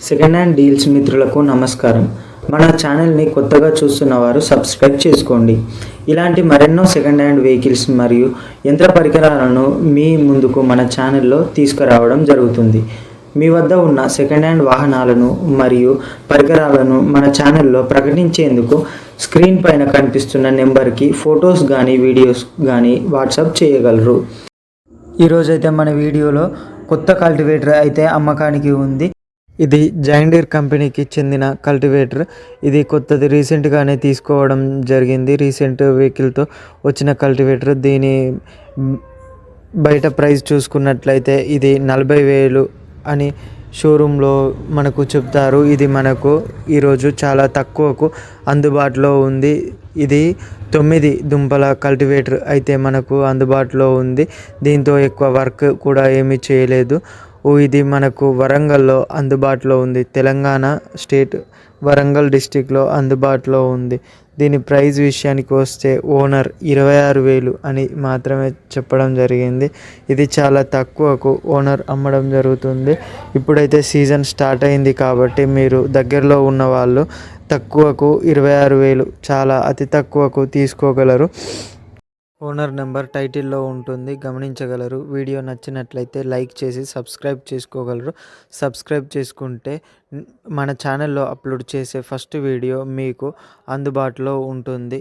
Second hand deals మిత్రులకు నమస్కారం. మన ఛానల్ని కొత్తగా చూస్తున్న వారు సబ్స్క్రైబ్ చేసుకోండి. ఇలాంటి మరెన్నో సెకండ్ హ్యాండ్ వెహికల్స్ మరియు యంత్ర పరికరాలను మీ ముందుకు మన ఛానల్లో తీసుకురావడం జరుగుతుంది. మీ వద్ద ఉన్న సెకండ్ హ్యాండ్ వాహనాలను మరియు పరికరాలను మన ఛానల్లో ప్రకటించేందుకు స్క్రీన్ పైన కనిపిస్తున్న నెంబర్కి ఫొటోస్ కానీ వీడియోస్ కానీ వాట్సాప్ చేయగలరు. ఈరోజైతే మన వీడియోలో కొత్త కల్టివేటర్ అయితే అమ్మకానికి ఉంది. ఇది జాన్ డీర్ కంపెనీకి చెందిన కల్టివేటర్. ఇది కొత్తది, రీసెంట్గానే తీసుకోవడం జరిగింది. రీసెంట్ వెహికల్తో వచ్చిన కల్టివేటర్. దీని బయట ప్రైస్ చూసుకున్నట్లయితే ఇది 40,000 అని షోరూంలో మనకు చెప్తారు. ఇది మనకు ఈరోజు చాలా తక్కువకు అందుబాటులో ఉంది. ఇది 9 దుంపల కల్టివేటర్ అయితే మనకు అందుబాటులో ఉంది. దీంతో ఎక్కువ వర్క్ కూడా ఏమీ చేయలేదు. ఇది మనకు వరంగల్లో అందుబాటులో ఉంది. తెలంగాణ స్టేట్ వరంగల్ డిస్టిక్లో అందుబాటులో ఉంది. దీని ప్రైస్ విషయానికి వస్తే ఓనర్ 26,000 అని మాత్రమే చెప్పడం జరిగింది. ఇది చాలా తక్కువకు ఓనర్ అమ్మడం జరుగుతుంది. ఇప్పుడైతే సీజన్ స్టార్ట్ అయింది కాబట్టి మీరు దగ్గరలో ఉన్న వాళ్ళు తక్కువకు 26,000 చాలా అతి తక్కువకు తీసుకోగలరు. ఓనర్ నెంబర్ టైటిల్లో ఉంటుంది, గమనించగలరు. వీడియో నచ్చినట్లయితే లైక్ చేసి సబ్స్క్రైబ్ చేసుకోగలరు. సబ్స్క్రైబ్ చేసుకుంటే మన ఛానల్లో అప్లోడ్ చేసే ఫస్ట్ వీడియో మీకు అందుబాటులో ఉంటుంది.